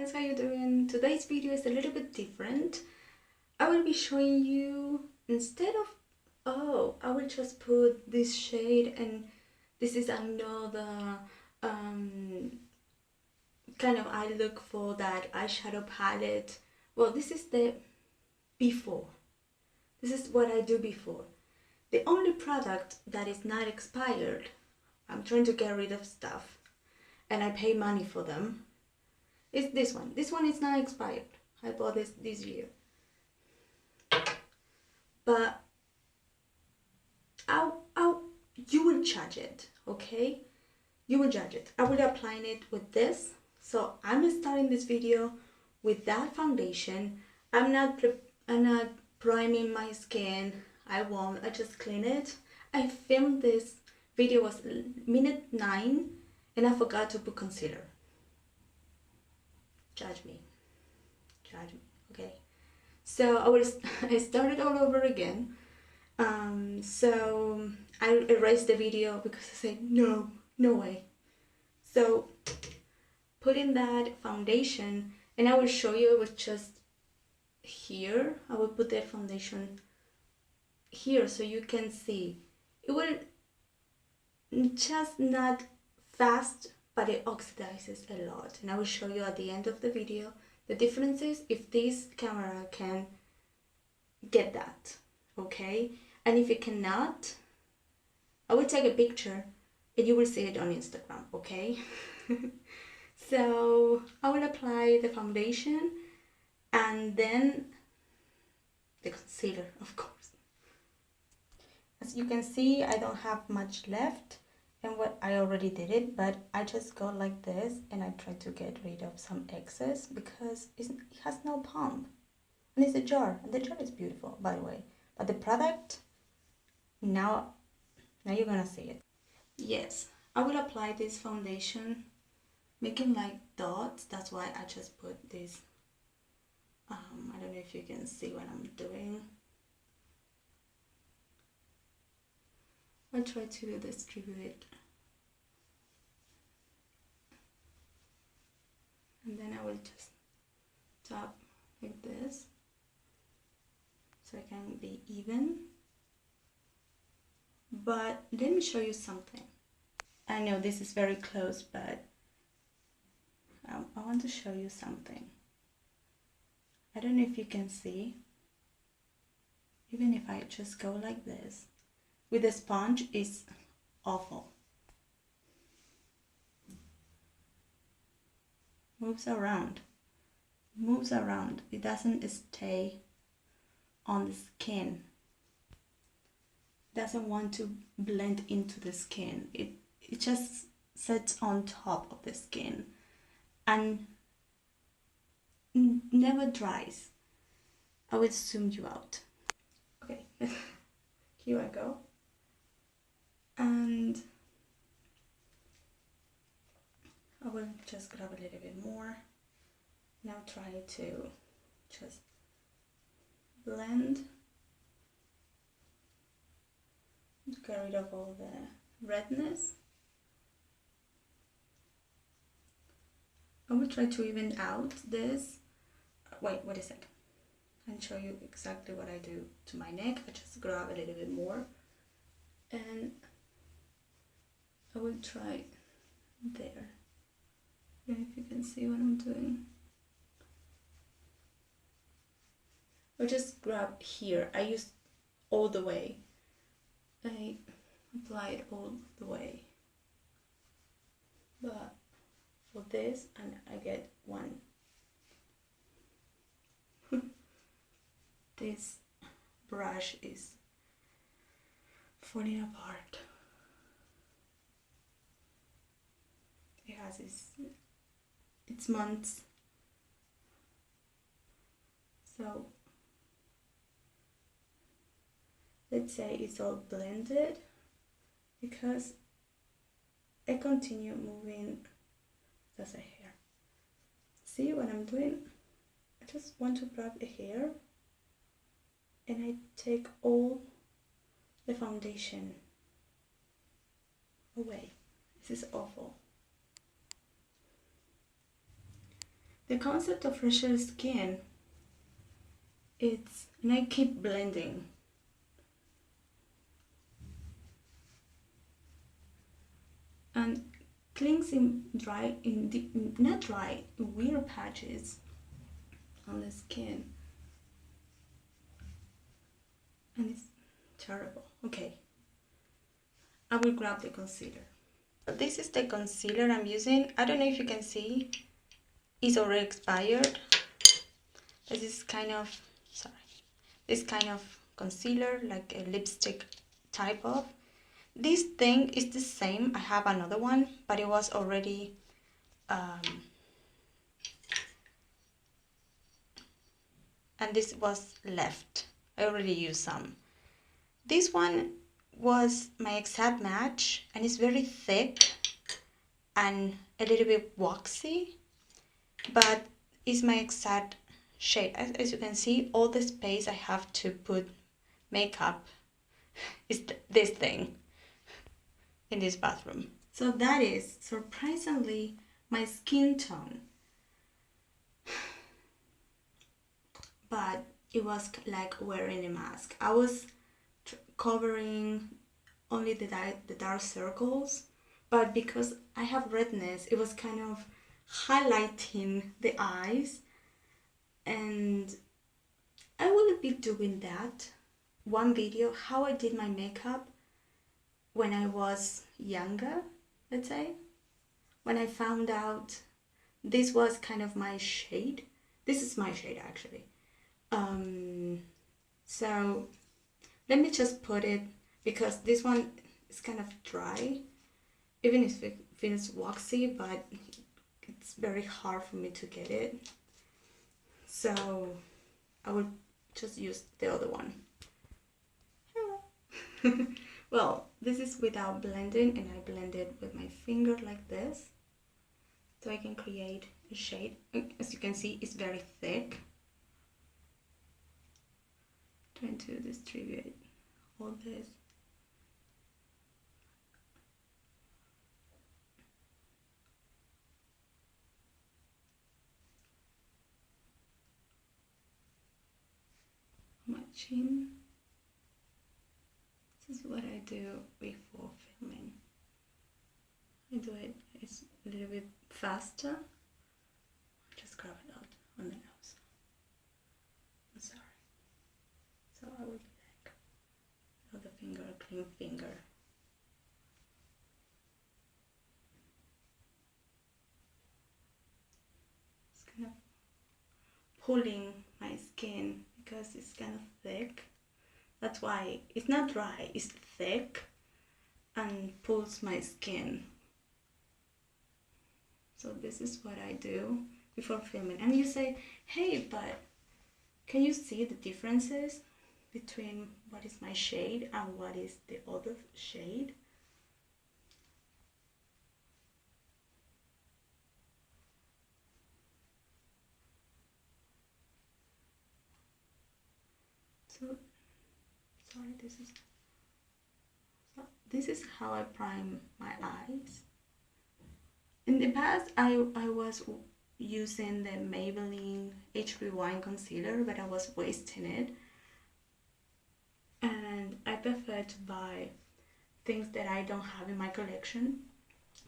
guys, how you doing? Today's video is a little bit different. I will be showing you, instead of, I will just put this shade, and this is another kind of eye look for that eyeshadow palette. Well, this is the before. This is what I do before. The only product that is not expired, I'm trying to get rid of stuff and I pay money for them, is this one. This one is not expired. I bought this year. But you will judge it, okay? You will judge it. I will apply it with this. So I'm starting this video with that foundation. I'm not priming my skin. I won't. I just clean it. I filmed this video was minute 9 and I forgot to put concealer. Judge me, okay? So I started all over again. So I erased the video because I said no way. So put in that foundation, and I will show you. It was just here. I will put that foundation here so you can see. It will just not fast, but it oxidizes a lot, and I will show you at the end of the video the differences if this camera can get that, okay? And if it cannot, I will take a picture and you will see it on Instagram, okay? So I will apply the foundation and then the concealer, of course. As you can see, I don't have much left, and what I already did it, but I just go like this and I try to get rid of some excess because it has no pump, and it's a jar, and the jar is beautiful, by the way, but the product, now you're gonna see it. Yes, I will apply this foundation making like dots. That's why I just put this. I don't know if you can see what I'm doing. I'll try to distribute it. And then I will just tap like this so it can be even. But let me show you something. I know this is very close, but I want to show you something. I don't know if you can see. Even if I just go like this, with the sponge, it's awful. Moves around. It doesn't stay on the skin. It doesn't want to blend into the skin. It just sits on top of the skin and never dries. I will zoom you out. Okay, here I go. And I will just grab a little bit more. Now try to just blend to get rid of all the redness. I will try to even out this. Wait a second. I'll show you exactly what I do to my neck. I just grab a little bit more and I will try there. I don't know if you can see what I'm doing. I'll just grab here. I use all the way. I apply it all the way. But for this, and I get one. This brush is falling apart. It has its months. So let's say it's all blended because I continue moving. That's a hair. See what I'm doing? I just want to grab a hair and I take all the foundation away. This is awful. The concept of fresher skin, and I keep blending. And cleansing not dry, weird patches on the skin. And it's terrible. Okay, I will grab the concealer. This is the concealer I'm using. I don't know if you can see, it's already expired. This is kind of, this kind of concealer, like a lipstick type of. This thing is the same. I have another one, but it was already and this was left. I already used some. This one was my exact match, and it's very thick and a little bit waxy, but it's my exact shade. As you can see, all the space I have to put makeup is this thing in this bathroom. So that is surprisingly my skin tone, but it was like wearing a mask. I was covering only the dark circles, but because I have redness, it was kind of highlighting the eyes, and I will be doing that one video how I did my makeup when I was younger, let's say, when I found out this was kind of my shade. This is my shade actually. So let me just put it, because this one is kind of dry, even if it feels waxy, but it's very hard for me to get it. So I will just use the other one. Well, this is without blending, and I blend it with my finger like this, so I can create a shade. As you can see, it's very thick. Trying to distribute all this. My chin. This is what I do before filming. I do it, it's a little bit faster. Just grab it out on the nose. I'm sorry. So I would like other finger, clean finger. It's kind of pulling my skin because it's kind of thick. That's why it's not dry, it's thick and pulls my skin. So this is what I do before filming. And you say, hey, but can you see the differences between what is my shade and what is the other shade? So, sorry, this is how I prime my eyes. In the past, I was using the Maybelline HB Wine concealer, but I was wasting it. And I prefer to buy things that I don't have in my collection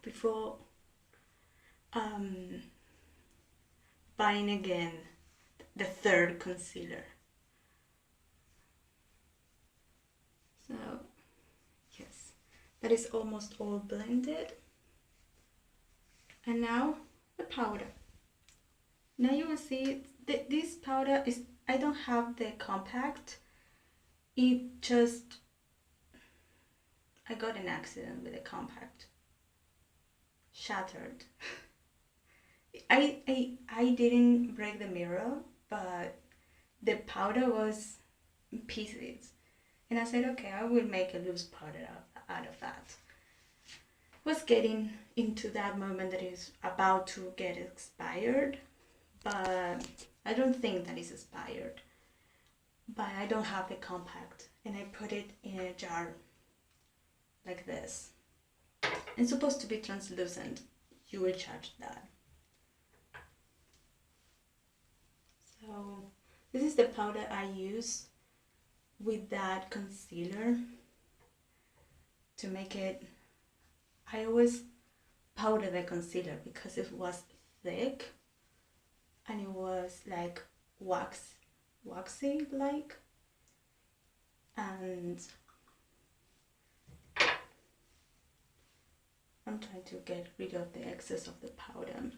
before buying again the third concealer. So yes, that is almost all blended. And now the powder. Now you will see this powder is, I don't have the compact. It just, I got an accident with the compact. Shattered. I didn't break the mirror, but the powder was in pieces. And I said, okay, I will make a loose powder out of that. Was getting into that moment that is about to get expired, but I don't think that is expired. But I don't have the compact, and I put it in a jar like this. It's supposed to be translucent. You will charge that. This is the powder I use with that concealer to make it. I always powder the concealer because it was thick and it was like waxy like, and I'm trying to get rid of the excess of the powder.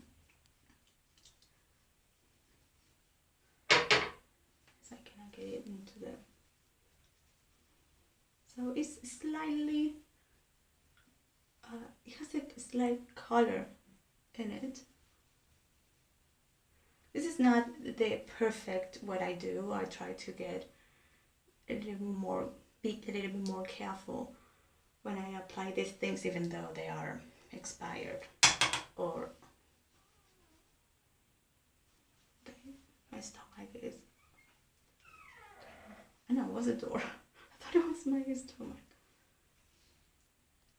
So I cannot get it into the. So it's slightly. It has a slight color in it. This is not the perfect what I do. I try to get a little more, be a little bit more careful when I apply these things, even though they are expired. Or okay, my stomach is. I know it was a door. I thought it was my stomach.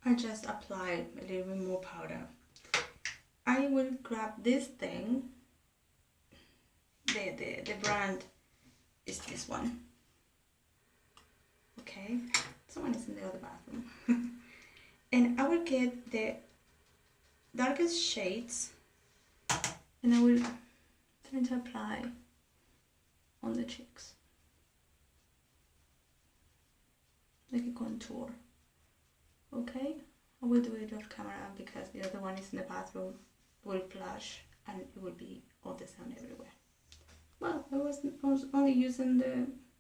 I just applied a little bit more powder. I will grab this thing. The brand is this one. Okay, someone is in the other bathroom. And I will get the darkest shades and I will try to apply on the cheeks. Like a contour. Okay, I will do it off camera because the other one is in the bathroom, will flash and it will be all the sun everywhere. Well, I was only using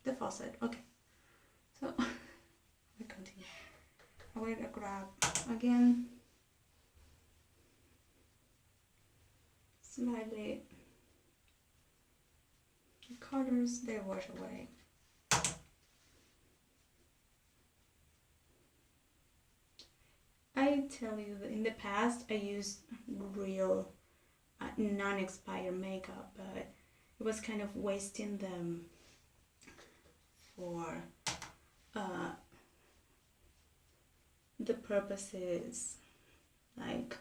the faucet. Okay, so we continue. I will grab again slightly the colors, they wash away. I tell you that in the past I used real non-expired makeup, but it was kind of wasting them for the purposes like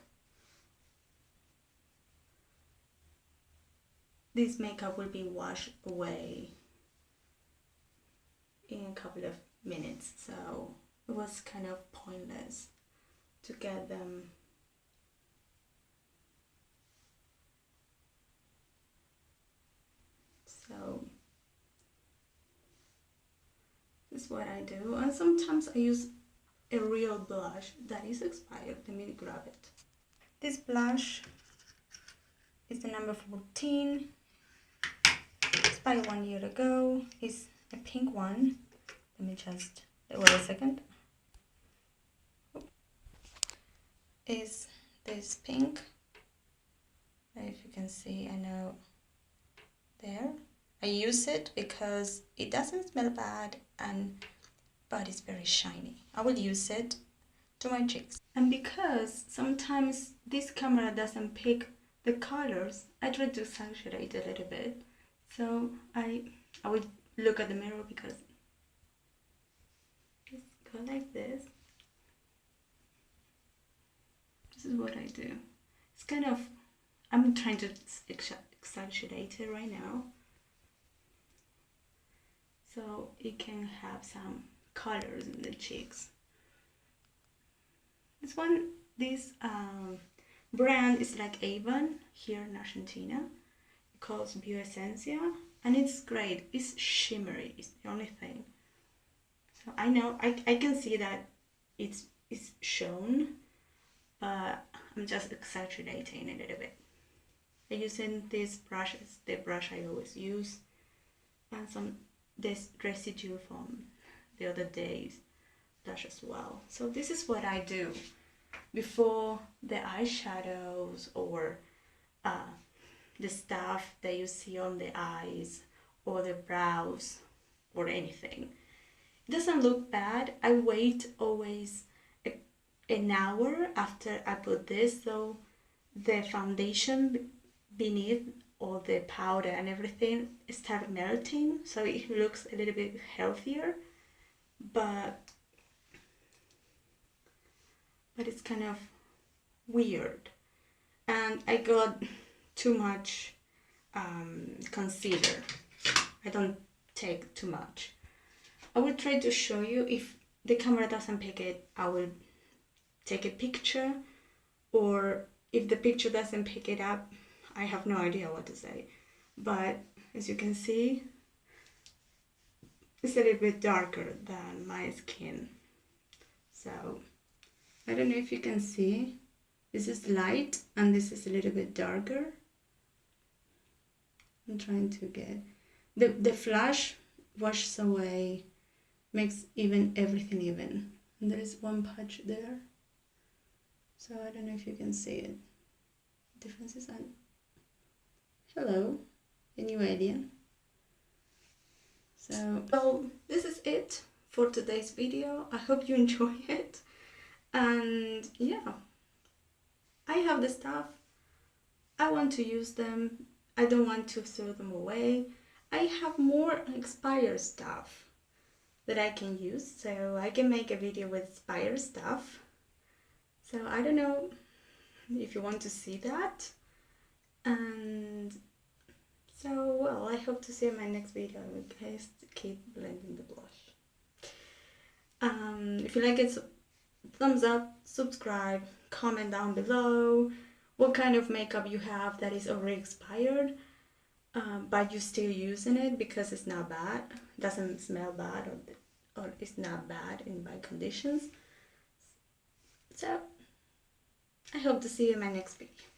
this makeup will be washed away in a couple of minutes, so it was kind of pointless to get them. So this is what I do, and sometimes I use a real blush that is expired. Let me grab it. This blush is the number 14. Expired 1 year ago. It's a pink one. Let me just wait a second. Is this pink? If you can see, I know there. I use it because it doesn't smell bad but it's very shiny. I will use it to my cheeks. And because sometimes this camera doesn't pick the colors, I try to saturate a little bit. So I will look at the mirror because just go like this. This is what I do. It's kind of, I'm trying to exaggerate it right now, so it can have some colors in the cheeks. This brand is like Avon here in Argentina. It calls Bioessentia, and it's great. It's shimmery. It's the only thing. So I know I can see that it's shown, but I'm just exaggerating a little bit. I'm using these brushes, the brush I always use, and this residue from the other day's blush as well. So this is what I do before the eyeshadows or the stuff that you see on the eyes or the brows or anything. It doesn't look bad. I wait always an hour after I put this, so the foundation beneath all the powder and everything start melting, so it looks a little bit healthier, but it's kind of weird. And I got too much concealer. I don't take too much. I will try to show you. If the camera doesn't pick it, I will take a picture, or if the picture doesn't pick it up, I have no idea what to say. But as you can see, it's a little bit darker than my skin. So I don't know if you can see. This is light and this is a little bit darker. I'm trying to get the flash washes away, makes everything even. And there is one patch there. So I don't know if you can see it. Differences and hello, a new alien. So this is it for today's video. I hope you enjoy it. And yeah, I have the stuff. I want to use them. I don't want to throw them away. I have more expired stuff that I can use, so I can make a video with expired stuff. So I don't know if you want to see that. And so, well, I hope to see you in my next video. Guys, keep blending the blush. If you like it, thumbs up, subscribe, comment down below what kind of makeup you have that is already expired, but you're still using it because it's not bad, doesn't smell bad, or it's not bad in bad conditions. So I hope to see you in my next video.